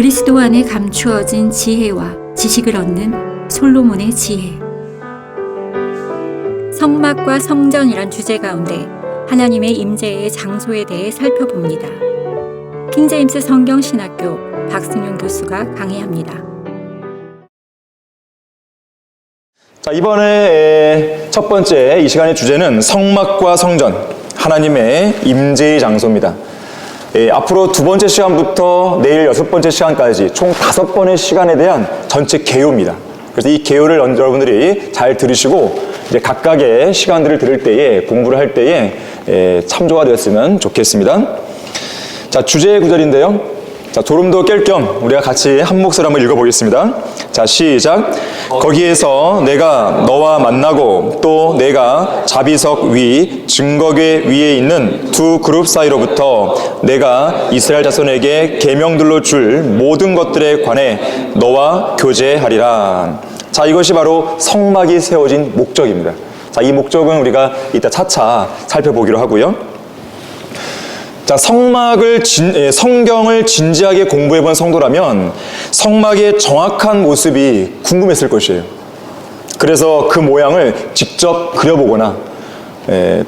그리스도 안에 감추어진 지혜와 지식을 얻는 솔로몬의 지혜. 성막과 성전이란 주제 가운데 하나님의 임재의 장소에 대해 살펴봅니다. 킹제임스 성경신학교 박승용 교수가 강의합니다. 자, 이번에 첫 번째 이 시간의 주제는 성막과 성전, 하나님의 임재의 장소입니다. 앞으로 두 번째 시간부터 내일 여섯 번째 시간까지 총 5번의 시간에 대한 전체 개요입니다. 그래서 이 개요를 여러분들이 잘 들으시고 이제 각각의 시간들을 들을 때에 공부를 할 때에 참조가 되었으면 좋겠습니다. 자, 주제의 구절인데요. 자, 졸음도 깰 겸 우리가 같이 한 목소리 한번 읽어보겠습니다. 자, 시작. 거기에서 내가 너와 만나고 또 내가 자비석 위 증거궤 위에 있는 두 그룹 사이로부터 내가 이스라엘 자손에게 계명들로 줄 모든 것들에 관해 너와 교제하리라. 자, 이것이 바로 성막이 세워진 목적입니다. 자, 이 목적은 우리가 이따 차차 살펴보기로 하고요. 자, 성막을 성경을 진지하게 공부해본 성도라면 성막의 정확한 모습이 궁금했을 것이에요. 그래서 그 모양을 직접 그려보거나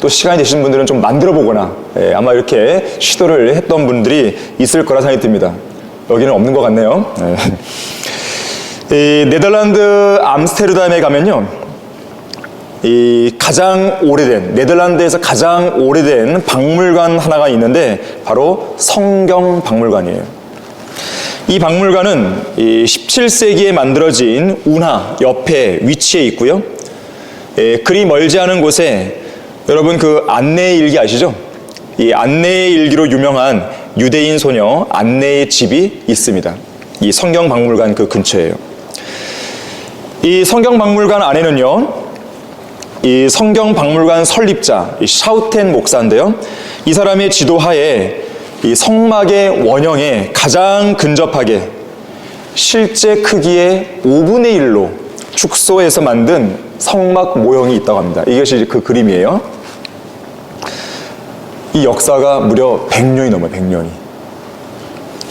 또 시간이 되신 분들은 좀 만들어보거나 아마 이렇게 시도를 했던 분들이 있을 거라 생각이 듭니다. 여기는 없는 것 같네요. 네덜란드 암스테르담에 가면요, 이 가장 오래된, 네덜란드에서 가장 오래된 박물관 하나가 있는데 바로 성경박물관이에요. 이 박물관은 17세기에 만들어진 운하 옆에 위치해 있고요. 그리 멀지 않은 곳에 여러분 그 안내의 일기 아시죠? 이 안내의 일기로 유명한 유대인 소녀 안내의 집이 있습니다. 이 성경박물관 그 근처에요. 이 성경박물관 안에는요, 이 성경박물관 설립자 샤우텐 목사인데요, 이 사람의 지도하에 이 성막의 원형에 가장 근접하게 실제 크기의 5분의 1로 축소해서 만든 성막 모형이 있다고 합니다. 이것이 그 그림이에요. 이 역사가 무려 100년이 넘어요. 100년이.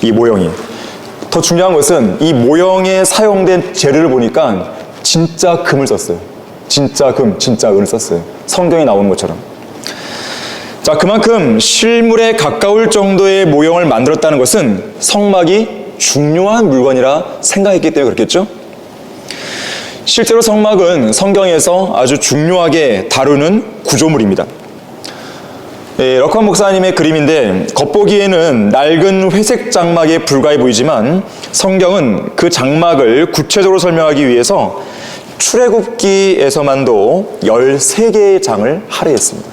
이 모형이. 더 중요한 것은 이 모형에 사용된 재료를 보니까 진짜 금을 썼어요. 진짜 금, 진짜 은을 썼어요. 성경에 나오는 것처럼. 자, 그만큼 실물에 가까울 정도의 모형을 만들었다는 것은 성막이 중요한 물건이라 생각했기 때문에 그렇겠죠? 실제로 성막은 성경에서 아주 중요하게 다루는 구조물입니다. 럭한 목사님의 그림인데 겉보기에는 낡은 회색 장막에 불과해 보이지만 성경은 그 장막을 구체적으로 설명하기 위해서 출애굽기에서만도 13개의 장을 할애했습니다.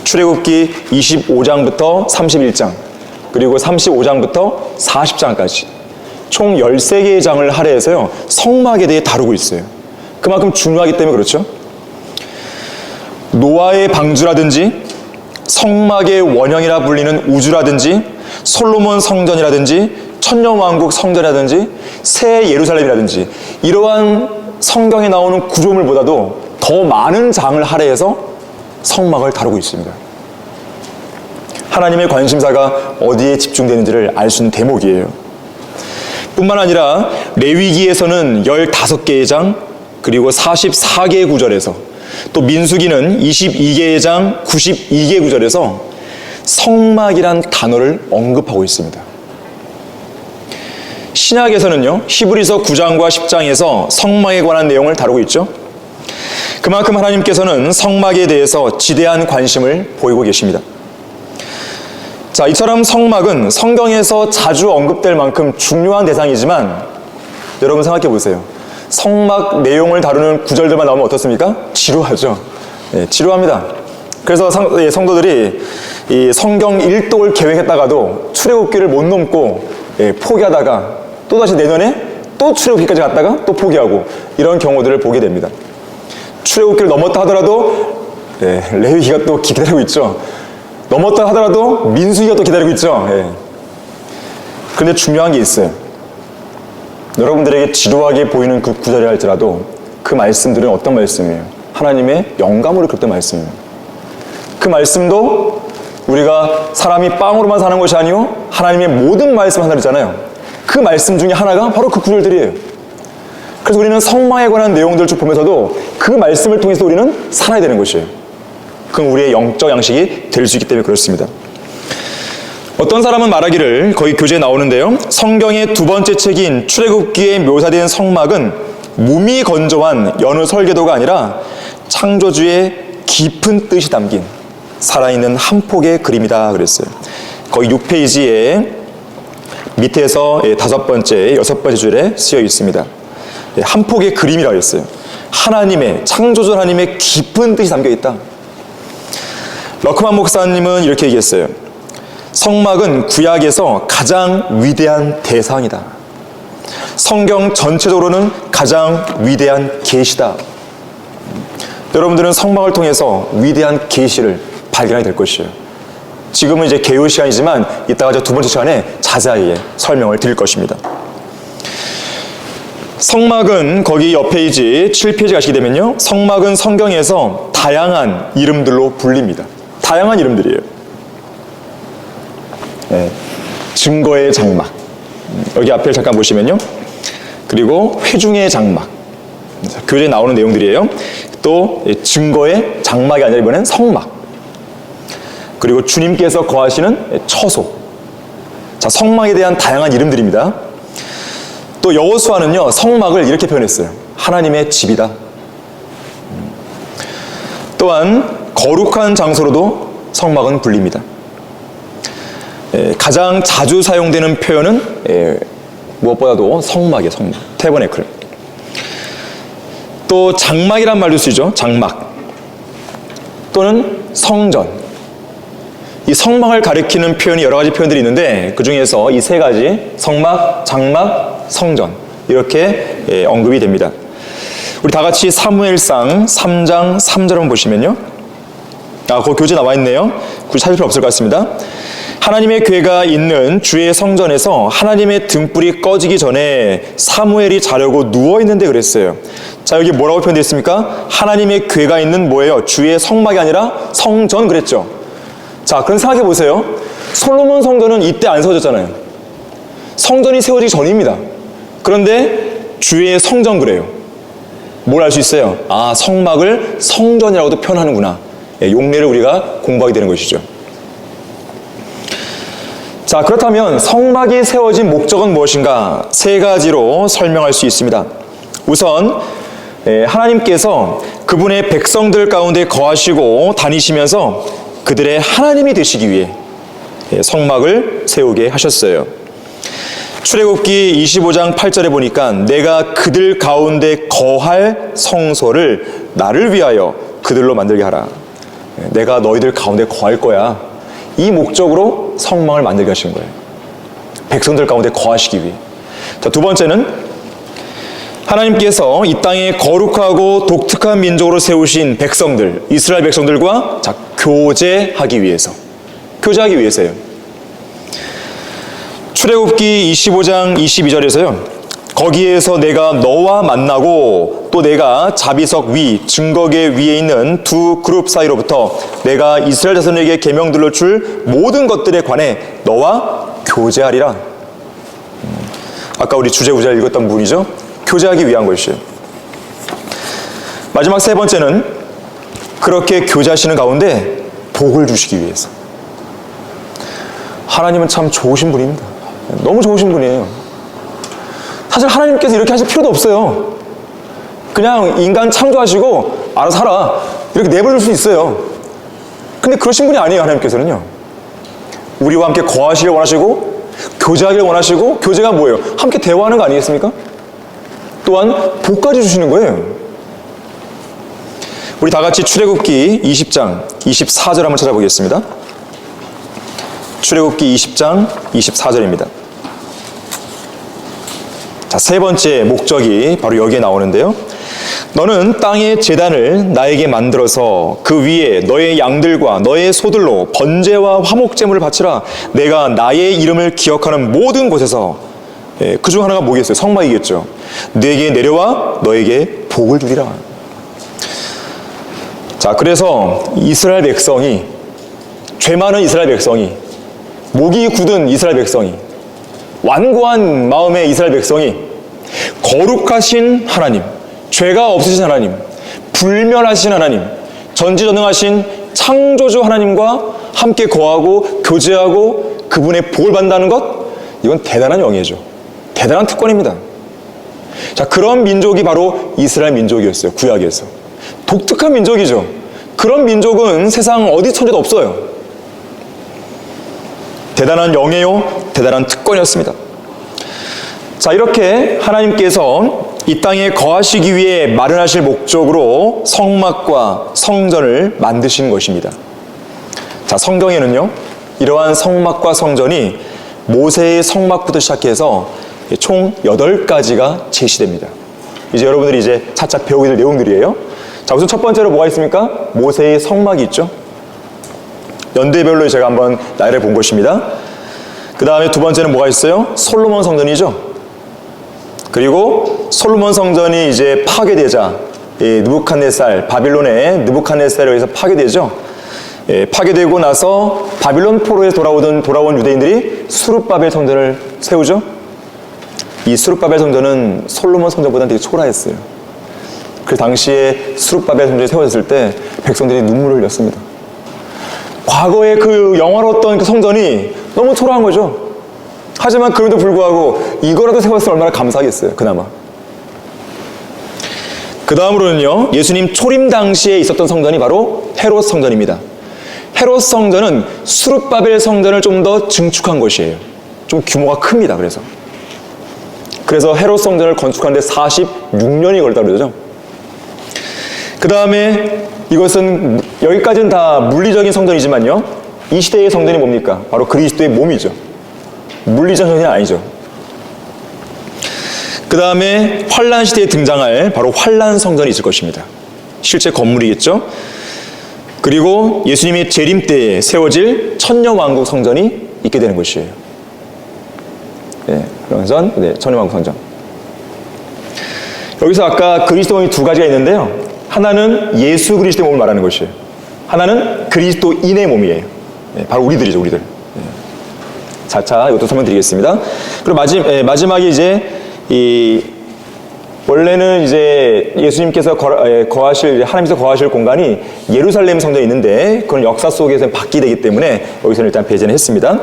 출애굽기 25장부터 31장, 그리고 35장부터 40장까지 총 13개의 장을 할애해서요, 성막에 대해 다루고 있어요. 그만큼 중요하기 때문에 그렇죠. 노아의 방주라든지 성막의 원형이라 불리는 우주라든지 솔로몬 성전이라든지 천년왕국 성전이라든지 새 예루살렘이라든지 이러한 성경에 나오는 구조물보다도 더 많은 장을 할애해서 성막을 다루고 있습니다. 하나님의 관심사가 어디에 집중되는지를 알 수 있는 대목이에요. 뿐만 아니라 레위기에서는 15개의 장, 그리고 44개의 구절에서, 또 민수기는 22개의 장, 92개의 구절에서 성막이란 단어를 언급하고 있습니다. 신약에서는요, 히브리서 9장과 10장에서 성막에 관한 내용을 다루고 있죠. 그만큼 하나님께서는 성막에 대해서 지대한 관심을 보이고 계십니다. 자, 이처럼 성막은 성경에서 자주 언급될 만큼 중요한 대상이지만 여러분 생각해 보세요. 성막 내용을 다루는 구절들만 나오면 어떻습니까? 지루하죠. 지루합니다. 그래서 성도들이 이 성경 1독을 계획했다가도 출애굽기를 못 넘고 포기하다가 또다시 내년에 또 출애굽기까지 갔다가 또 포기하고 이런 경우들을 보게 됩니다. 출애굽기를 넘었다 하더라도 레위기가 또 기다리고 있죠. 넘었다 하더라도 민수기가 또 기다리고 있죠. 그런데 중요한 게 있어요. 여러분들에게 지루하게 보이는 그 구절이 할지라도 그 말씀들은 어떤 말씀이에요? 하나님의 영감으로 그랬던 말씀이에요. 그 말씀도 우리가 사람이 빵으로만 사는 것이 아니요 하나님의 모든 말씀 하나 있잖아요. 그 그 말씀 중에 하나가 바로 그 구절들이에요. 그래서 우리는 성막에 관한 내용들을 쭉 보면서도 그 말씀을 통해서 우리는 살아야 되는 것이에요. 그건 우리의 영적 양식이 될 수 있기 때문에 그렇습니다. 어떤 사람은 말하기를, 거기 교재에 나오는데요, 성경의 두 번째 책인 출애굽기에 묘사된 성막은 무미건조한 여느 설계도가 아니라 창조주의 깊은 뜻이 담긴 살아있는 한 폭의 그림이다 그랬어요. 거기 6페이지에 밑에서 5번째, 6번째 줄에 쓰여 있습니다. 한 폭의 그림이라고 했어요. 하나님의, 창조주 하나님의 깊은 뜻이 담겨 있다. 러크만 목사님은 이렇게 얘기했어요. 성막은 구약에서 가장 위대한 대상이다. 성경 전체적으로는 가장 위대한 계시다. 여러분들은 성막을 통해서 위대한 계시를 발견하게 될 것이에요. 지금은 이제 개요 시간이지만 이따가 두 번째 시간에 자세하게 설명을 드릴 것입니다. 성막은 거기 옆 페이지 7페이지 가시게 되면요, 성막은 성경에서 다양한 이름들로 불립니다. 다양한 이름들이에요. 네, 증거의 장막, 여기 앞에 잠깐 보시면요, 그리고 회중의 장막, 교재에 나오는 내용들이에요. 또 증거의 장막이 아니라 이번엔 성막, 그리고 주님께서 거하시는 처소. 자, 성막에 대한 다양한 이름들입니다. 또 여호수아는요, 성막을 이렇게 표현했어요. 하나님의 집이다. 또한 거룩한 장소로도 성막은 불립니다. 가장 자주 사용되는 표현은 무엇보다도 성막이에요. 성막, 태버네클. 또 장막이란 말도 쓰죠. 장막 또는 성전. 이 성막을 가리키는 표현이 여러 가지 표현들이 있는데 그 중에서 이 세 가지, 성막, 장막, 성전, 이렇게 언급이 됩니다. 우리 다 같이 사무엘상 3장 3절 한번 보시면요, 그 교재 나와 있네요. 굳이 찾을 필요 없을 것 같습니다. 하나님의 궤가 있는 주의 성전에서 하나님의 등불이 꺼지기 전에 사무엘이 자려고 누워있는데 그랬어요. 자, 여기 뭐라고 표현되어 있습니까? 하나님의 궤가 있는 뭐예요? 주의 성막이 아니라 성전 그랬죠. 자, 그럼 생각해 보세요. 솔로몬 성전은 이때 안 세워졌잖아요. 성전이 세워지기 전입니다. 그런데 주의 성전 그래요. 뭘 알 수 있어요? 아, 성막을 성전이라고도 표현하는구나. 용례를 우리가 공부하게 되는 것이죠. 자, 그렇다면 성막이 세워진 목적은 무엇인가? 세 가지로 설명할 수 있습니다. 우선 하나님께서 그분의 백성들 가운데 거하시고 다니시면서 그들의 하나님이 되시기 위해 성막을 세우게 하셨어요. 출애굽기 25장 8절에 보니까 내가 그들 가운데 거할 성소를 나를 위하여 그들로 만들게 하라. 내가 너희들 가운데 거할 거야. 이 목적으로 성막을 만들게 하신 거예요. 백성들 가운데 거하시기 위해. 자, 두 번째는 하나님께서 이 땅에 거룩하고 독특한 민족으로 세우신 백성들, 이스라엘 백성들과 교제하기 위해서. 교제하기 위해서예요. 출애굽기 25장 22절에서요. 거기에서 내가 너와 만나고 또 내가 자비석 위, 증거계 위에 있는 두 그룹 사이로부터 내가 이스라엘 자손에게 계명들로 줄 모든 것들에 관해 너와 교제하리라. 아까 우리 주제구절 읽었던 부분이죠. 교제하기 위한 것이에요. 마지막 세 번째는 그렇게 교제하시는 가운데 복을 주시기 위해서. 하나님은 참 좋으신 분입니다. 너무 좋으신 분이에요. 사실 하나님께서 이렇게 하실 필요도 없어요. 그냥 인간 창조하시고 알아서 하라 이렇게 내버려둘 수 있어요. 근데 그러신 분이 아니에요. 하나님께서는요, 우리와 함께 거하시길 원하시고 교제하기를 원하시고, 교제가 뭐예요? 함께 대화하는 거 아니겠습니까? 또한 복까지 주시는 거예요. 우리 다 같이 출애굽기 20장 24절 한번 찾아보겠습니다. 출애굽기 20장 24절입니다. 자, 세 번째 목적이 바로 여기에 나오는데요. 너는 땅의 제단을 나에게 만들어서 그 위에 너의 양들과 너의 소들로 번제와 화목제물을 바치라. 내가 나의 이름을 기억하는 모든 곳에서, 그 중 하나가 뭐겠어요? 성막이겠죠. 내게 내려와 너에게 복을 주리라. 자, 그래서 이스라엘 백성이, 죄 많은 이스라엘 백성이, 목이 굳은 이스라엘 백성이 완고한 마음의 이스라엘 백성이 거룩하신 하나님, 죄가 없으신 하나님, 불멸하신 하나님, 전지전능하신 창조주 하나님과 함께 거하고 교제하고 그분의 복을 받는다는 것, 이건 대단한 영예죠. 대단한 특권입니다. 자, 그런 민족이 바로 이스라엘 민족이었어요. 구약에서. 독특한 민족이죠. 그런 민족은 세상 어디 천지도 없어요. 대단한 영예요, 대단한 특권이었습니다. 자, 이렇게 하나님께서 이 땅에 거하시기 위해 마련하실 목적으로 성막과 성전을 만드신 것입니다. 자, 성경에는요, 이러한 성막과 성전이 모세의 성막부터 시작해서 총 8가지가 제시됩니다. 이제 여러분들이 이제 차차 배우게 될 내용들이에요. 자, 우선 첫 번째로 뭐가 있습니까? 모세의 성막이 있죠. 연대별로 제가 한번 나열해 본 것입니다. 그 다음에 두 번째는 뭐가 있어요? 솔로몬 성전이죠. 그리고 솔로몬 성전이 이제 파괴되자 느부갓네살, 바빌론의 느부갓네살에 의해서 파괴되죠. 파괴되고 나서 바빌론 포로에서 돌아온 유대인들이 수룹바벨 성전을 세우죠. 이 수룹바벨 성전은 솔로몬 성전보다는 되게 초라했어요. 그 당시에 수룹바벨 성전이 세워졌을 때 백성들이 눈물을 흘렸습니다. 과거의 그 영화로웠던 그 성전이 너무 초라한 거죠. 하지만 그럼에도 불구하고 이거라도 세웠으면 얼마나 감사하겠어요. 그나마. 그 다음으로는요, 예수님 초림 당시에 있었던 성전이 바로 헤롯 성전입니다. 헤롯 성전은 수룹바벨 성전을 좀 더 증축한 것이에요. 좀 규모가 큽니다. 그래서 헤롯 성전을 건축하는데 46년이 걸렸다고 그러죠. 그 다음에 이것은 여기까지는 다 물리적인 성전이지만요, 이 시대의 성전이 뭡니까? 바로 그리스도의 몸이죠. 물리적 성전이 아니죠. 그 다음에 환란 시대에 등장할 바로 환란 성전이 있을 것입니다. 실제 건물이겠죠. 그리고 예수님이 재림 때에 세워질 천년왕국 성전이 있게 되는 것이에요. 천년왕국 성전. 여기서 아까 그리스도인이 두 가지가 있는데요, 하나는 예수 그리스도의 몸을 말하는 것이에요. 하나는 그리스도인의 몸이에요. 바로 우리들이죠, 우리들. 자차 이것도 설명드리겠습니다. 그리고 마지막에 이제 원래는 이제 예수님께서 하나님께서 거하실 공간이 예루살렘 성전에 있는데 그건 역사 속에서는 바뀌되기 때문에 여기서는 일단 배제는 했습니다.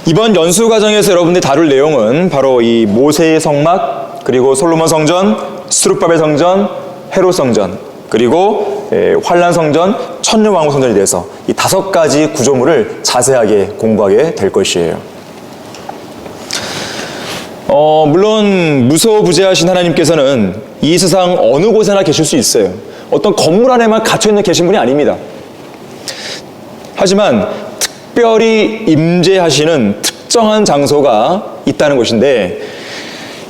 이번 연수 과정에서 여러분들이 다룰 내용은 바로 이 모세의 성막, 그리고 솔로몬 성전, 스룹바벨 성전, 헤롯 성전, 그리고 환란 성전, 천년왕국 성전에 대해서 이 5가지 구조물을 자세하게 공부하게 될 것이에요. 물론 무소부재하신 하나님께서는 이 세상 어느 곳에나 계실 수 있어요. 어떤 건물 안에만 갇혀있는 계신 분이 아닙니다. 하지만 특별히 임재하시는 특정한 장소가 있다는 것인데,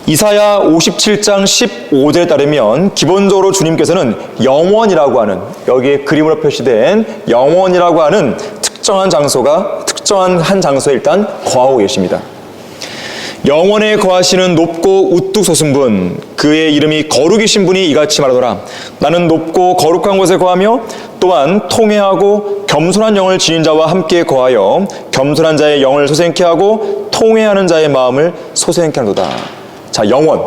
이사야 57장 15절에 따르면 기본적으로 주님께서는 영원이라고 하는, 여기에 그림으로 표시된 영원이라고 하는 특정한 한 장소에 일단 거하고 계십니다. 영원에 거하시는 높고 우뚝 솟은 분, 그의 이름이 거룩이신 분이 이같이 말하더라. 나는 높고 거룩한 곳에 거하며 또한 통회하고 겸손한 영을 지닌 자와 함께 거하여 겸손한 자의 영을 소생케 하고 통회하는 자의 마음을 소생케 하노다. 자, 영원,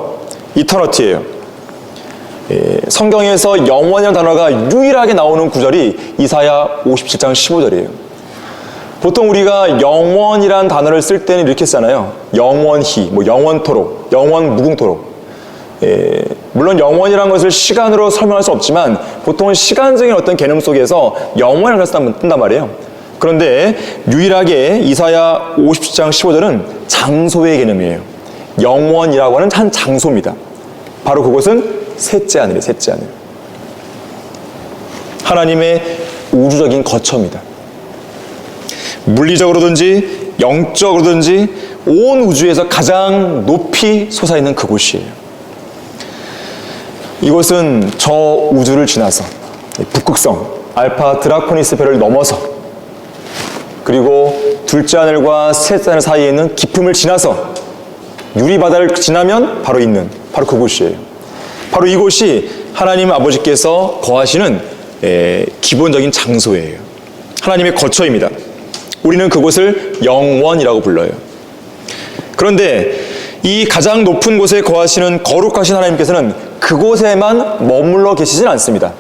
이터너티예요. 성경에서 영원이라는 단어가 유일하게 나오는 구절이 이사야 57장 15절이에요. 보통 우리가 영원이라는 단어를 쓸 때는 이렇게 쓰잖아요. 영원히, 영원토록, 영원 무궁토록. 물론 영원이라는 것을 시간으로 설명할 수 없지만 보통은 시간적인 어떤 개념 속에서 영원이라는 것을 뜬단 말이에요. 그런데 유일하게 이사야 57장 15절은 장소의 개념이에요. 영원이라고 하는 한 장소입니다. 바로 그곳은 셋째 하늘이에요. 셋째 하늘. 하나님의 우주적인 거처입니다. 물리적으로든지 영적으로든지 온 우주에서 가장 높이 솟아있는 그곳이에요. 이곳은 저 우주를 지나서 북극성, 알파 드라코니스 별을 넘어서, 그리고 둘째 하늘과 셋째 하늘 사이에 있는 깊음을 지나서 유리바다를 지나면 바로 있는 바로 그곳이에요. 바로 이곳이 하나님 아버지께서 거하시는 기본적인 장소예요. 하나님의 거처입니다. 우리는 그곳을 영원이라고 불러요. 그런데 이 가장 높은 곳에 거하시는 거룩하신 하나님께서는 그곳에만 머물러 계시진 않습니다.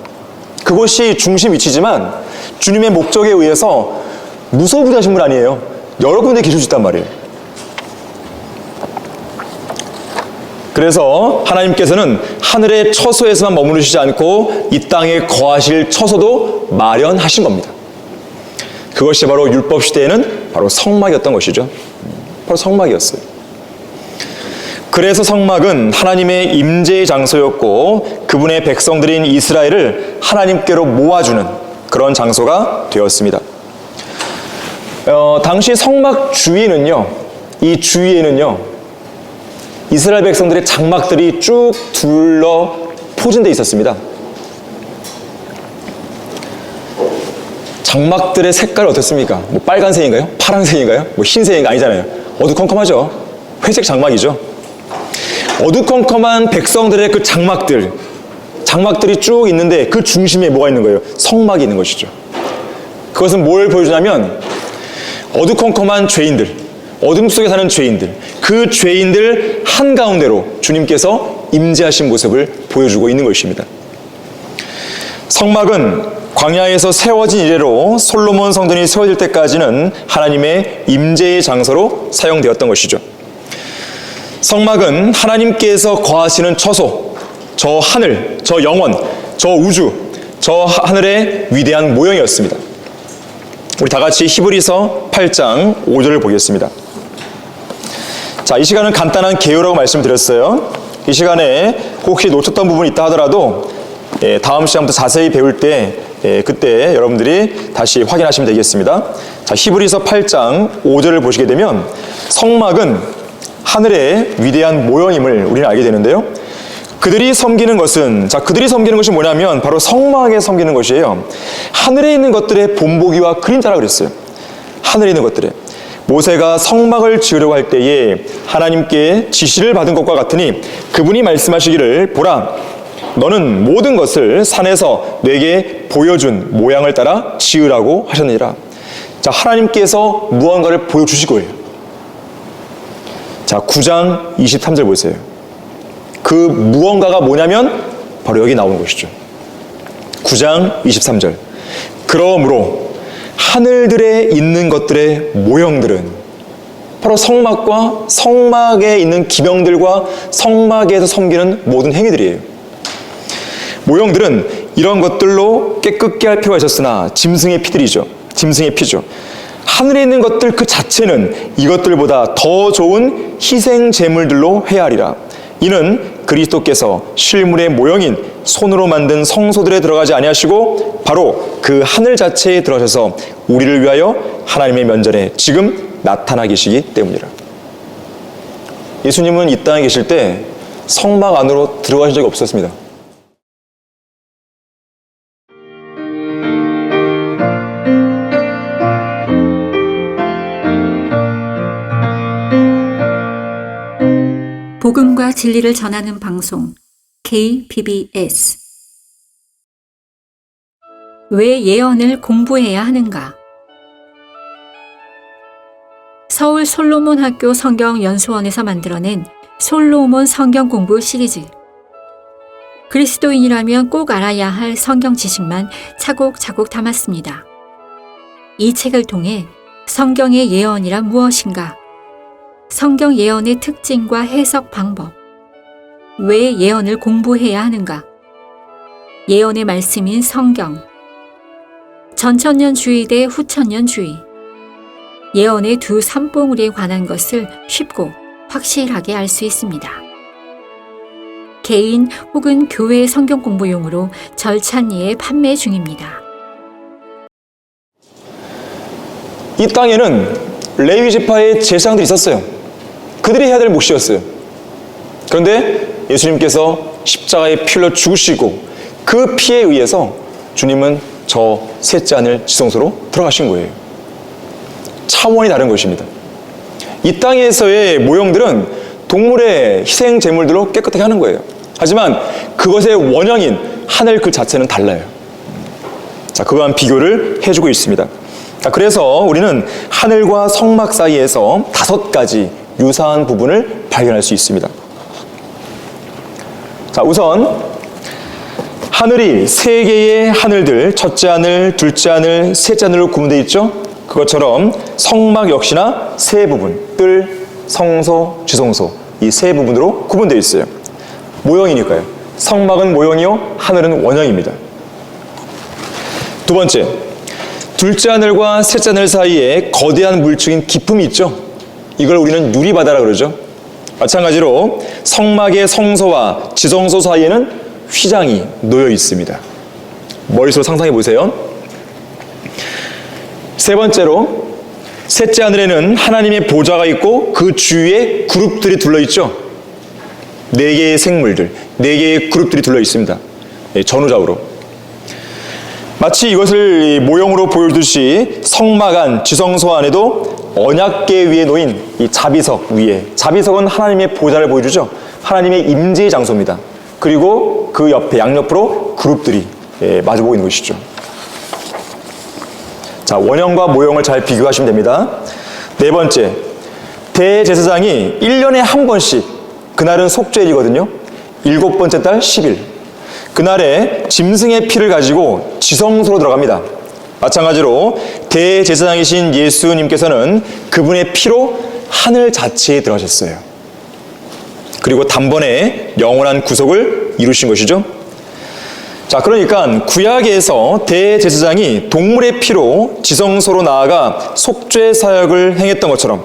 그곳이 중심 위치지만 주님의 목적에 의해서 무소부지하신 분 아니에요. 여러 군데 계실 수 있단 말이에요. 그래서 하나님께서는 하늘의 처소에서만 머무르시지 않고 이 땅에 거하실 처소도 마련하신 겁니다. 그것이 바로 율법 시대에는 바로 성막이었던 것이죠. 바로 성막이었어요. 그래서 성막은 하나님의 임재의 장소였고 그분의 백성들인 이스라엘을 하나님께로 모아주는 그런 장소가 되었습니다. 당시 성막 주위에는요, 이 주위에는요, 이스라엘 백성들의 장막들이 쭉 둘러 포진되어 있었습니다. 장막들의 색깔이 어떻습니까? 뭐 빨간색인가요? 파란색인가요? 뭐 흰색인가? 아니잖아요. 어두컴컴하죠. 회색 장막이죠. 어두컴컴한 백성들의 그 장막들이 쭉 있는데 그 중심에 뭐가 있는 거예요? 성막이 있는 것이죠. 그것은 뭘 보여주냐면 어두컴컴한 죄인들, 어둠 속에 사는 죄인들, 그 죄인들 한가운데로 주님께서 임재하신 모습을 보여주고 있는 것입니다. 성막은 광야에서 세워진 이래로 솔로몬 성전이 세워질 때까지는 하나님의 임재의 장소로 사용되었던 것이죠. 성막은 하나님께서 거하시는 처소, 저 하늘, 저 영원, 저 우주, 저 하늘의 위대한 모형이었습니다. 우리 다 같이 히브리서 8장 5절을 보겠습니다. 자, 이 시간은 간단한 개요라고 말씀드렸어요. 이 시간에 혹시 놓쳤던 부분이 있다 하더라도 다음 시간부터 자세히 배울 때 그때 여러분들이 다시 확인하시면 되겠습니다. 자, 히브리서 8장 5절을 보시게 되면 성막은 하늘의 위대한 모형임을 우리는 알게 되는데요. 그들이 섬기는 것은, 그들이 섬기는 것이 뭐냐면 바로 성막에 섬기는 것이에요. 하늘에 있는 것들의 본보기와 그림자라고 그랬어요. 하늘에 있는 것들에. 모세가 성막을 지으려고 할 때에 하나님께 지시를 받은 것과 같으니 그분이 말씀하시기를 보라, 너는 모든 것을 산에서 내게 보여준 모양을 따라 지으라고 하셨느니라. 자, 하나님께서 무언가를 보여주실 거예요. 자, 9장 23절 보세요. 그 무언가가 뭐냐면 바로 여기 나오는 것이죠. 9장 23절. 그러므로 하늘들에 있는 것들의 모형들은 바로 성막과 성막에 있는 기명들과 성막에서 섬기는 모든 행위들이에요. 모형들은 이런 것들로 깨끗게 할 필요가 있었으나 짐승의 피들이죠. 짐승의 피죠. 하늘에 있는 것들 그 자체는 이것들보다 더 좋은 희생 제물들로 해야 하리라. 이는 그리스도께서 실물의 모형인 손으로 만든 성소들에 들어가지 아니하시고 바로 그 하늘 자체에 들어가셔서 우리를 위하여 하나님의 면전에 지금 나타나 계시기 때문이라. 예수님은 이 땅에 계실 때 성막 안으로 들어가신 적이 없었습니다. 복음과 진리를 전하는 방송 KBS. 왜 예언을 공부해야 하는가? 서울 솔로몬 학교 성경연수원에서 만들어낸 솔로몬 성경 공부 시리즈. 그리스도인이라면 꼭 알아야 할 성경 지식만 차곡차곡 담았습니다. 이 책을 통해 성경의 예언이란 무엇인가? 성경 예언의 특징과 해석 방법. 왜 예언을 공부해야 하는가? 예언의 말씀인 성경. 전천년주의 대 후천년주의. 예언의 두 산봉우리에 관한 것을 쉽고 확실하게 알 수 있습니다. 개인 혹은 교회 성경 공부용으로 절찬리에 판매 중입니다. 이 땅에는 레위 지파의 제사장들이 있었어요. 그들이 해야 될 몫이었어요. 그런데 예수님께서 십자가에 피 흘려 죽으시고 그 피에 의해서 주님은 저 셋째 하늘 지성소로 들어가신 거예요. 차원이 다른 것입니다. 이 땅에서의 모형들은 동물의 희생 제물들로 깨끗하게 하는 거예요. 하지만 그것의 원형인 하늘 그 자체는 달라요. 자, 그거와 비교를 해주고 있습니다. 자, 그래서 우리는 하늘과 성막 사이에서 5가지 유사한 부분을 발견할 수 있습니다. 자, 우선 하늘이 세 개의 하늘들, 첫째 하늘, 둘째 하늘, 셋째 하늘로 구분되어 있죠. 그것처럼 성막 역시나 세 부분, 뜰, 성소, 지성소, 이 세 부분으로 구분되어 있어요. 모형이니까요. 성막은 모형이요, 하늘은 원형입니다. 두 번째, 둘째 하늘과 셋째 하늘 사이에 거대한 물층인 기품이 있죠. 이걸 우리는 유리바다라고 그러죠. 마찬가지로 성막의 성소와 지성소 사이에는 휘장이 놓여 있습니다. 머릿속으로 상상해 보세요. 세 번째로, 셋째 하늘에는 하나님의 보좌가 있고 그 주위에 그룹들이 둘러 있죠. 네 개의 생물들, 네 개의 그룹들이 둘러 있습니다. 전후좌우로. 마치 이것을 모형으로 보여주듯이 성막 안, 지성소 안에도 언약궤 위에 놓인 이 자비석 위에, 자비석은 하나님의 보좌를 보여주죠. 하나님의 임재의 장소입니다. 그리고 그 옆에, 양옆으로 그룹들이 마주보고 있는 것이죠. 자, 원형과 모형을 잘 비교하시면 됩니다. 네 번째, 대제사장이 1년에 한 번씩, 그날은 속죄일이거든요. 7번째 달 10일. 그날에 짐승의 피를 가지고 지성소로 들어갑니다. 마찬가지로 대제사장이신 예수님께서는 그분의 피로 하늘 자체에 들어가셨어요. 그리고 단번에 영원한 구속을 이루신 것이죠. 자, 그러니까 구약에서 대제사장이 동물의 피로 지성소로 나아가 속죄 사역을 행했던 것처럼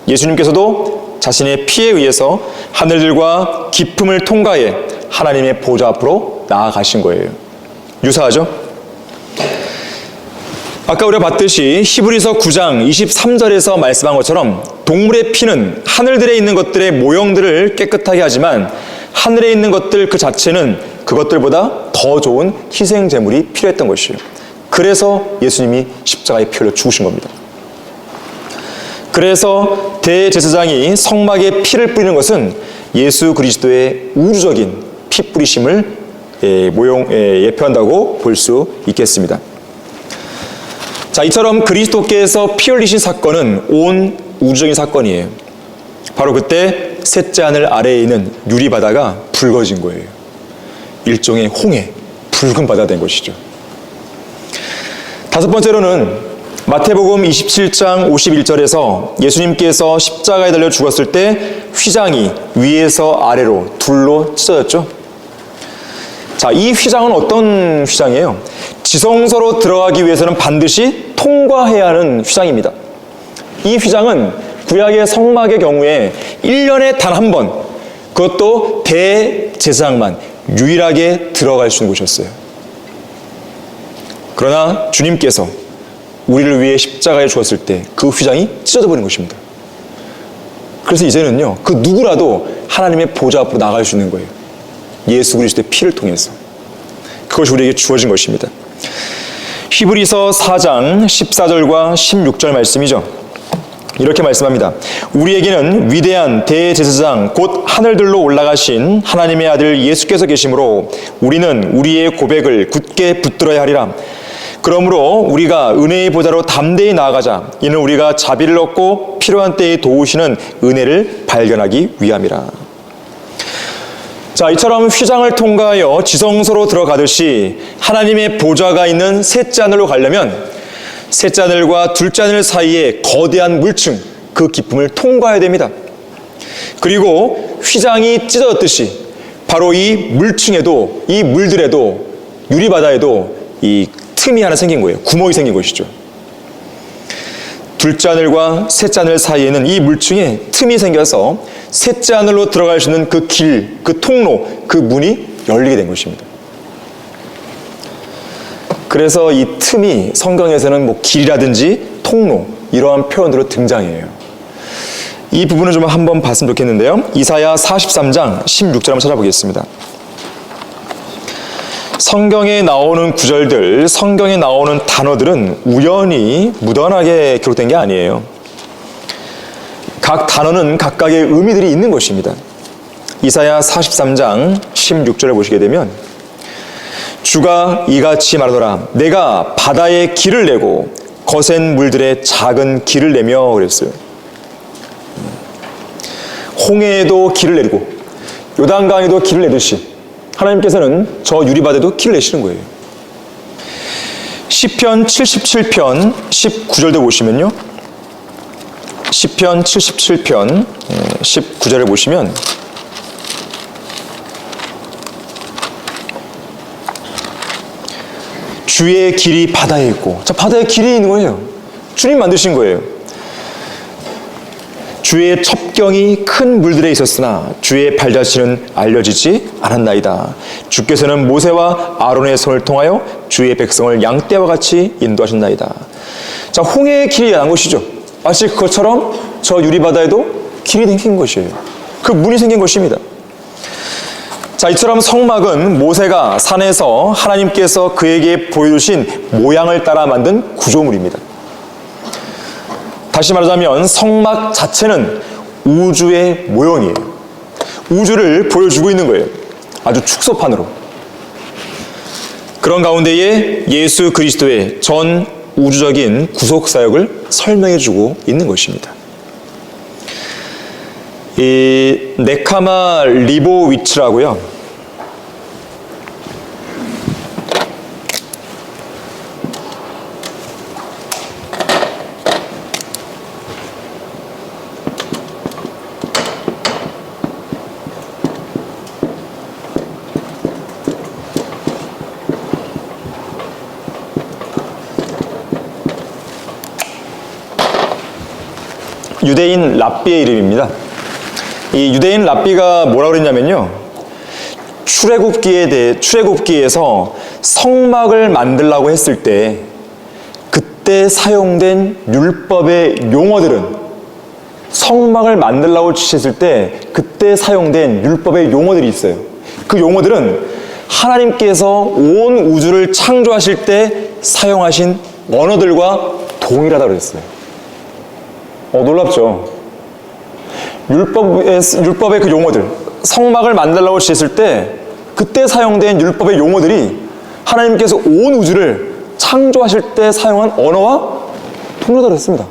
예수님께서도 자신의 피에 의해서 하늘들과 기품을 통과해 하나님의 보좌 앞으로 나아가신 거예요. 유사하죠? 아까 우리가 봤듯이 히브리서 9장 23절에서 말씀한 것처럼 동물의 피는 하늘들에 있는 것들의 모형들을 깨끗하게 하지만 하늘에 있는 것들 그 자체는 그것들보다 더 좋은 희생 제물이 필요했던 것이에요. 그래서 예수님이 십자가에 피 흘려 죽으신 겁니다. 그래서 대제사장이 성막에 피를 뿌리는 것은 예수 그리스도의 우주적인 피 뿌리심을 예표한다고 볼 수 있겠습니다. 자, 이처럼 그리스도께서 피 흘리신 사건은 온 우주적인 사건이에요. 바로 그때 셋째 하늘 아래에 있는 유리바다가 붉어진 거예요. 일종의 홍해, 붉은 바다가 된 것이죠. 다섯 번째로는 마태복음 27장 51절에서 예수님께서 십자가에 달려 죽었을 때 휘장이 위에서 아래로 둘로 찢어졌죠. 자, 이 휘장은 어떤 휘장이에요? 지성소로 들어가기 위해서는 반드시 통과해야 하는 휘장입니다. 이 휘장은 구약의 성막의 경우에 1년에 단 한 번, 그것도 대제사장만 유일하게 들어갈 수 있는 곳이었어요. 그러나 주님께서 우리를 위해 십자가에 죽었을 때 그 휘장이 찢어져 버린 것입니다. 그래서 이제는요, 그 누구라도 하나님의 보좌 앞으로 나갈 수 있는 거예요. 예수 그리스도의 피를 통해서. 그것이 우리에게 주어진 것입니다. 히브리서 4장 14절과 16절 말씀이죠. 이렇게 말씀합니다. 우리에게는 위대한 대제사장 곧 하늘들로 올라가신 하나님의 아들 예수께서 계시므로 우리는 우리의 고백을 굳게 붙들어야 하리라. 그러므로 우리가 은혜의 보좌로 담대히 나아가자. 이는 우리가 자비를 얻고 필요한 때에 도우시는 은혜를 발견하기 위함이라. 자, 이처럼 휘장을 통과하여 지성소로 들어가듯이 하나님의 보좌가 있는 셋째 하늘로 가려면 셋째 하늘과 둘째 하늘 사이에 거대한 물층, 그 기쁨을 통과해야 됩니다. 그리고 휘장이 찢어졌듯이 바로 이 물층에도, 이 물들에도, 유리바다에도 이 틈이 하나 생긴 거예요. 구멍이 생긴 것이죠. 둘째 하늘과 셋째 하늘 사이에는 이 물층에 틈이 생겨서 셋째 하늘로 들어갈 수 있는 그 길, 그 통로, 그 문이 열리게 된 것입니다. 그래서 이 틈이 성경에서는 뭐 길이라든지 통로, 이러한 표현으로 등장해요. 이 부분을 좀 한번 봤으면 좋겠는데요. 이사야 43장 16절 한번 찾아보겠습니다. 성경에 나오는 구절들, 성경에 나오는 단어들은 우연히 묻어나게 기록된 게 아니에요. 각 단어는 각각의 의미들이 있는 것입니다. 이사야 43장 16절을 보시게 되면 주가 이같이 말하노라. 내가 바다에 길을 내고 거센 물들의 작은 길을 내며 그랬어요. 홍해에도 길을 내리고 요단강에도 길을 내듯이 하나님께서는 저 유리바다에도 길을 내시는 거예요. 시편 77편 19절도 보시면요. 시편 77편 19절을 보시면 주의 길이 바다에 있고, 자, 바다에 길이 있는 거예요. 주님 만드신 거예요. 주의 첩경이 큰 물들에 있었으나 주의 발자취는 알려지지 않았나이다. 주께서는 모세와 아론의 손을 통하여 주의 백성을 양떼와 같이 인도하셨나이다. 자, 홍해의 길이 난 것이죠. 마치 그것처럼 저 유리바다에도 길이 생긴 것이에요. 그 문이 생긴 것입니다. 자, 이처럼 성막은 모세가 산에서 하나님께서 그에게 보여주신 모양을 따라 만든 구조물입니다. 다시 말하자면 성막 자체는 우주의 모형이에요. 우주를 보여주고 있는 거예요. 아주 축소판으로. 그런 가운데에 예수 그리스도의 전 우주적인 구속사역을 설명해주고 있는 것입니다. 이 네카마 리보위츠라고요. 유대인 랍비의 이름입니다. 이 유대인 랍비가 뭐라고 그랬냐면요. 출애굽기에서 성막을 만들라고 했을 때 그때 사용된 율법의 용어들은 성막을 만들라고 지시했을 때 그때 사용된 율법의 용어들이 있어요. 그 용어들은 하나님께서 온 우주를 창조하실 때 사용하신 언어들과 동일하다고 그랬어요. 놀랍죠? 율법의 그 용어들, 성막을 만들라고 지시했을 때 그때 사용된 율법의 용어들이 하나님께서 온 우주를 창조하실 때 사용한 언어와 동일하다고 그랬습니다.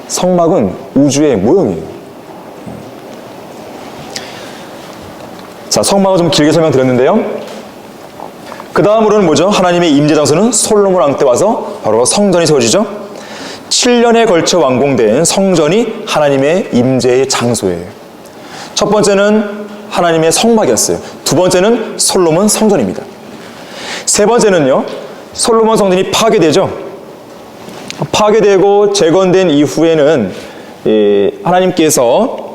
성막은 우주의 모형이에요. 자, 성막을 좀 길게 설명드렸는데요. 그 다음으로는 뭐죠? 하나님의 임재 장소는 솔로몬 왕 때 와서 바로 성전이 세워지죠. 7년에 걸쳐 완공된 성전이 하나님의 임재의 장소예요. 첫 번째는 하나님의 성막이었어요. 두 번째는 솔로몬 성전입니다. 세 번째는요, 솔로몬 성전이 파괴되죠. 파괴되고 재건된 이후에는 하나님께서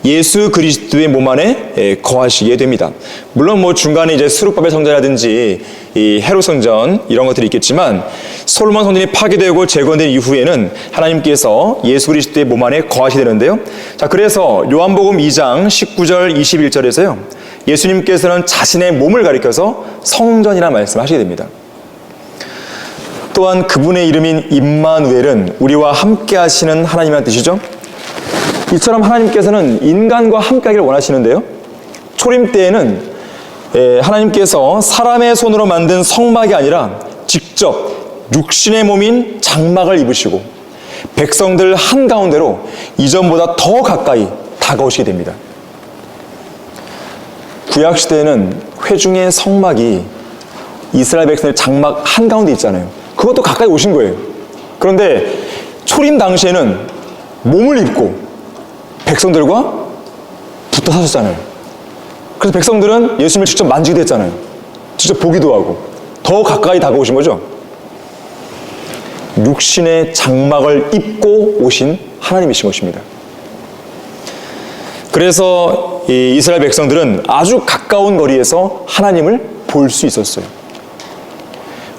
예수 그리스도의 몸 안에 거하시게 됩니다. 물론 뭐 중간에 이제 스룹바벨 성전이라든지 이 헤롯 성전 이런 것들이 있겠지만 솔로몬 성전이 파괴되고 재건된 이후에는 하나님께서 예수 그리스도의 몸 안에 거하시게 되는데요. 자, 그래서 요한복음 2장 19절 21절에서요. 예수님께서는 자신의 몸을 가리켜서 성전이라 말씀하시게 됩니다. 또한 그분의 이름인 임마누엘은 우리와 함께 하시는 하나님이라는 뜻이죠. 이처럼 하나님께서는 인간과 함께하기를 원하시는데요. 초림 때에는 하나님께서 사람의 손으로 만든 성막이 아니라 직접 육신의 몸인 장막을 입으시고 백성들 한가운데로 이전보다 더 가까이 다가오시게 됩니다. 구약시대에는 회중의 성막이 이스라엘 백성의 장막 한가운데 있잖아요. 그것도 가까이 오신 거예요. 그런데 초림 당시에는 몸을 입고 백성들과 붙어 사셨잖아요. 그래서 백성들은 예수님을 직접 만지기도 했잖아요. 직접 보기도 하고 더 가까이 다가오신 거죠. 육신의 장막을 입고 오신 하나님이신 것입니다. 그래서 이 이스라엘 백성들은 아주 가까운 거리에서 하나님을 볼 수 있었어요.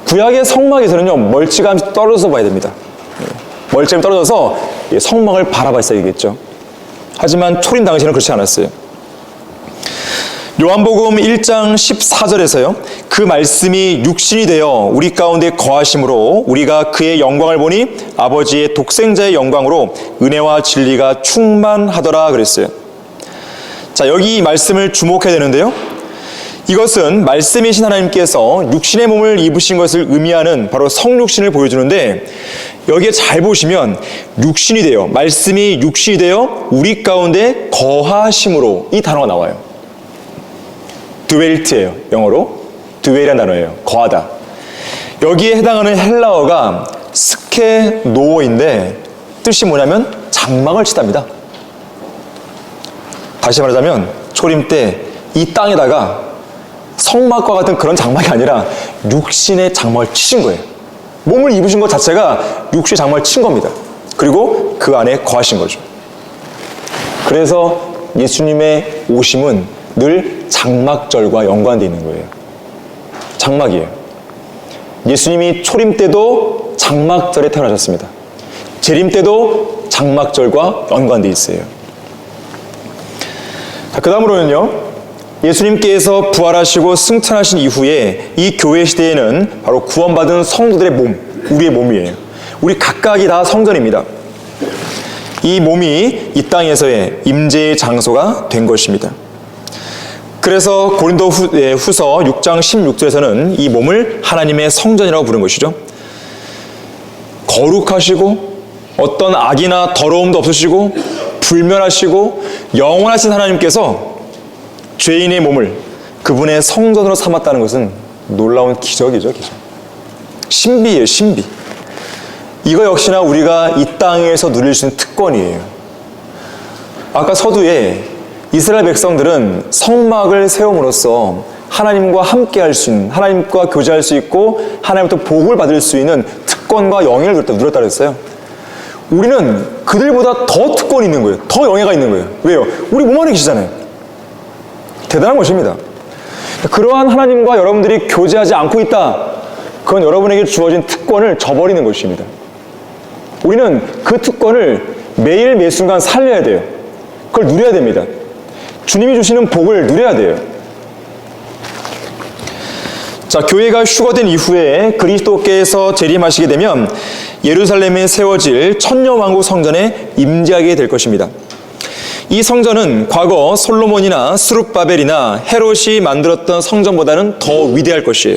구약의 성막에서는요, 멀찌감치 떨어져서 봐야 됩니다. 멀찌감치 떨어져서 성막을 바라봤어야겠죠. 하지만 초림 당시에는 그렇지 않았어요. 요한복음 1장 14절에서요. 그 말씀이 육신이 되어 우리 가운데 거하심으로 우리가 그의 영광을 보니 아버지의 독생자의 영광으로 은혜와 진리가 충만하더라 그랬어요. 자, 여기 이 말씀을 주목해야 되는데요. 이것은 말씀이신 하나님께서 육신의 몸을 입으신 것을 의미하는 바로 성육신을 보여주는데 여기에 잘 보시면 육신이 되어, 말씀이 육신이 되어 우리 가운데 거하심으로 이 단어가 나와요. 드웰트예요. 영어로 드웰이라는 단어예요. 거하다. 여기에 해당하는 헬라어가 스케노어인데 뜻이 뭐냐면 장막을 치답니다. 다시 말하자면 초림 때 이 땅에다가 성막과 같은 그런 장막이 아니라 육신의 장막을 치신 거예요. 몸을 입으신 것 자체가 육신의 장막을 친 겁니다. 그리고 그 안에 거하신 거죠. 그래서 예수님의 오심은 늘 장막절과 연관되어 있는 거예요. 장막이에요. 예수님이 초림 때도 장막절에 태어나셨습니다. 재림 때도 장막절과 연관되어 있어요. 그 다음으로는요, 예수님께서 부활하시고 승천하신 이후에 이 교회 시대에는 바로 구원받은 성도들의 몸, 우리의 몸이에요. 우리 각각이 다 성전입니다. 이 몸이 이 땅에서의 임재의 장소가 된 것입니다. 그래서 고린도 후서 6장 16절에서는 이 몸을 하나님의 성전이라고 부른 것이죠. 거룩하시고 어떤 악이나 더러움도 없으시고 불멸하시고 영원하신 하나님께서 죄인의 몸을 그분의 성전으로 삼았다는 것은 놀라운 기적이죠, 기적. 신비예요, 신비. 이거 역시나 우리가 이 땅에서 누릴 수 있는 특권이에요. 아까 서두에 이스라엘 백성들은 성막을 세움으로써 하나님과 함께 할 수 있는, 하나님과 교제할 수 있고 하나님부터 복을 받을 수 있는 특권과 영예를 누렸다 그랬어요. 우리는 그들보다 더 특권이 있는 거예요. 더 영예가 있는 거예요. 왜요? 우리 몸 안에 계시잖아요. 대단한 것입니다. 그러한 하나님과 여러분들이 교제하지 않고 있다. 그건 여러분에게 주어진 특권을 저버리는 것입니다. 우리는 그 특권을 매일 매 순간 살려야 돼요. 그걸 누려야 됩니다. 주님이 주시는 복을 누려야 돼요. 자, 교회가 휴거된 이후에 그리스도께서 재림하시게 되면 예루살렘에 세워질 천년왕국 성전에 임재하게 될 것입니다. 이 성전은 과거 솔로몬이나 스룹바벨이나 헤롯이 만들었던 성전보다는 더 위대할 것이에요.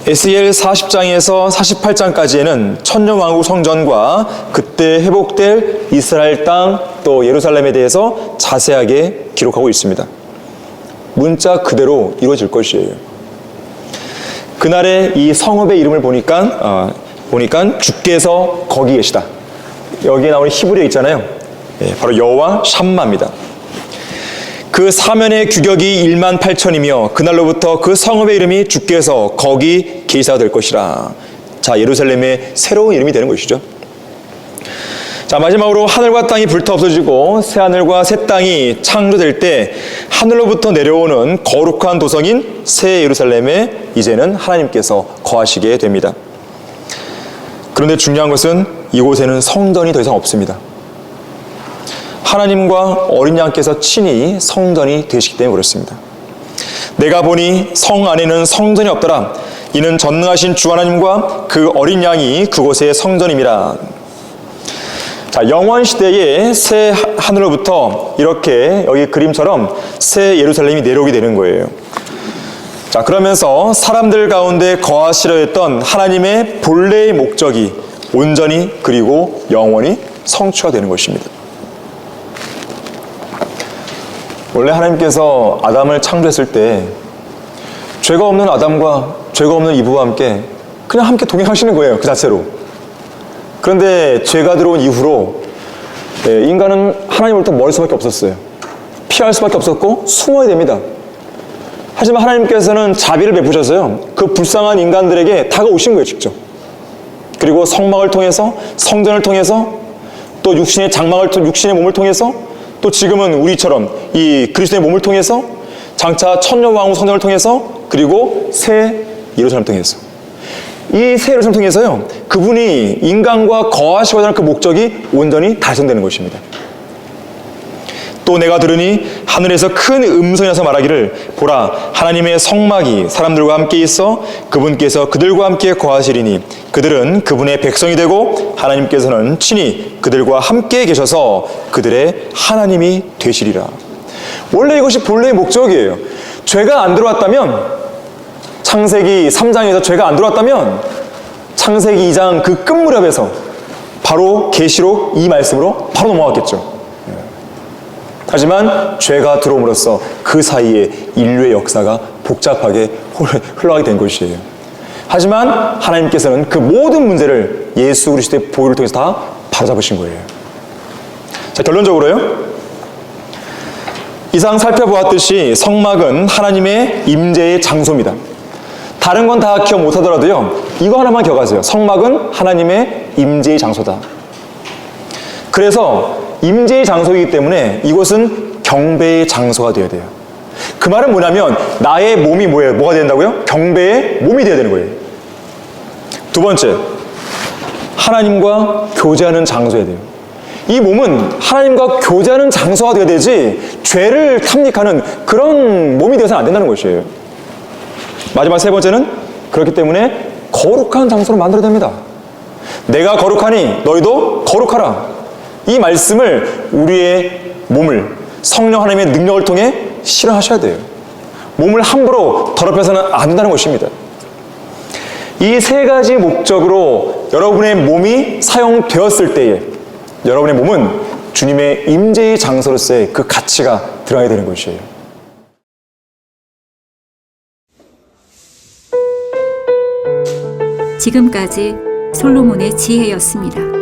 에스겔 40장에서 48장까지에는 천년왕국 성전과 그때 회복될 이스라엘 땅 또 예루살렘에 대해서 자세하게 기록하고 있습니다. 문자 그대로 이루어질 것이에요. 그날의 이 성읍의 이름을 보니까 주께서 거기 계시다. 여기에 나오는 히브리어 있잖아요. 바로 여호와 샴마입니다. 그 사면의 규격이 1만 8천이며 그날로부터 그 성읍의 이름이 주께서 거기 계시다가 될 것이라. 자, 예루살렘의 새로운 이름이 되는 것이죠. 자, 마지막으로 하늘과 땅이 불타 없어지고 새 하늘과 새 땅이 창조될 때 하늘로부터 내려오는 거룩한 도성인 새 예루살렘에 이제는 하나님께서 거하시게 됩니다. 그런데 중요한 것은 이곳에는 성전이 더 이상 없습니다. 하나님과 어린 양께서 친히 성전이 되시기 때문에 그렇습니다. 내가 보니 성 안에는 성전이 없더라. 이는 전능하신 주 하나님과 그 어린 양이 그곳의 성전임이라. 자, 영원 시대의 새 하늘로부터 이렇게 여기 그림처럼 새 예루살렘이 내려오게 되는 거예요. 자, 그러면서 사람들 가운데 거하시려 했던 하나님의 본래의 목적이 온전히 그리고 영원히 성취가 되는 것입니다. 원래 하나님께서 아담을 창조했을 때 죄가 없는 아담과 죄가 없는 이브와 함께 그냥 함께 동행하시는 거예요. 그 자체로. 그런데 죄가 들어온 이후로 인간은 하나님으로부터 멀 수밖에 없었어요. 피할 수밖에 없었고 숨어야 됩니다. 하지만 하나님께서는 자비를 베푸셔서요, 그 불쌍한 인간들에게 다가오신 거예요, 직접. 그리고 성막을 통해서, 성전을 통해서, 또 육신의 장막을, 육신의 몸을 통해서, 또 지금은 우리처럼 이 그리스도의 몸을 통해서, 장차 천년왕국 성전을 통해서, 그리고 새 예루살렘을 통해서, 이 새 예루살렘을 통해서요, 그분이 인간과 거하시고자 하는 그 목적이 온전히 달성되는 것입니다. 또 내가 들으니 하늘에서 큰 음성이 나서 말하기를, 보라, 하나님의 성막이 사람들과 함께 있어 그분께서 그들과 함께 거하시리니 그들은 그분의 백성이 되고 하나님께서는 친히 그들과 함께 계셔서 그들의 하나님이 되시리라. 원래 이것이 본래의 목적이에요. 죄가 안 들어왔다면, 창세기 3장에서 죄가 안 들어왔다면 창세기 2장 그 끝무렵에서 바로 계시록 이 말씀으로 바로 넘어갔겠죠. 하지만 죄가 들어옴으로써 그 사이에 인류의 역사가 복잡하게 흘러가게 된 것이에요. 하지만 하나님께서는 그 모든 문제를 예수 그리스도의 보혈을 통해서 다 바로잡으신 거예요. 자, 결론적으로요. 이상 살펴보았듯이 성막은 하나님의 임재의 장소입니다. 다른 건 다 기억 못하더라도요, 이거 하나만 기억하세요. 성막은 하나님의 임재의 장소다. 그래서 임재의 장소이기 때문에 이곳은 경배의 장소가 되어야 돼요. 그 말은 뭐냐면 나의 몸이 뭐예요? 뭐가 된다고요? 경배의 몸이 되어야 되는 거예요. 두 번째, 하나님과 교제하는 장소여야 돼요. 이 몸은 하나님과 교제하는 장소가 되어야 되지 죄를 탐닉하는 그런 몸이 되어서는 안 된다는 것이에요. 마지막 세 번째는 그렇기 때문에 거룩한 장소로 만들어야 됩니다. 내가 거룩하니 너희도 거룩하라. 이 말씀을 우리의 몸을 성령 하나님의 능력을 통해 실현하셔야 돼요. 몸을 함부로 더럽혀서는 안 된다는 것입니다. 이 세 가지 목적으로 여러분의 몸이 사용되었을 때에 여러분의 몸은 주님의 임재의 장소로서의 그 가치가 드러나게 되는 것이에요. 지금까지 솔로몬의 지혜였습니다.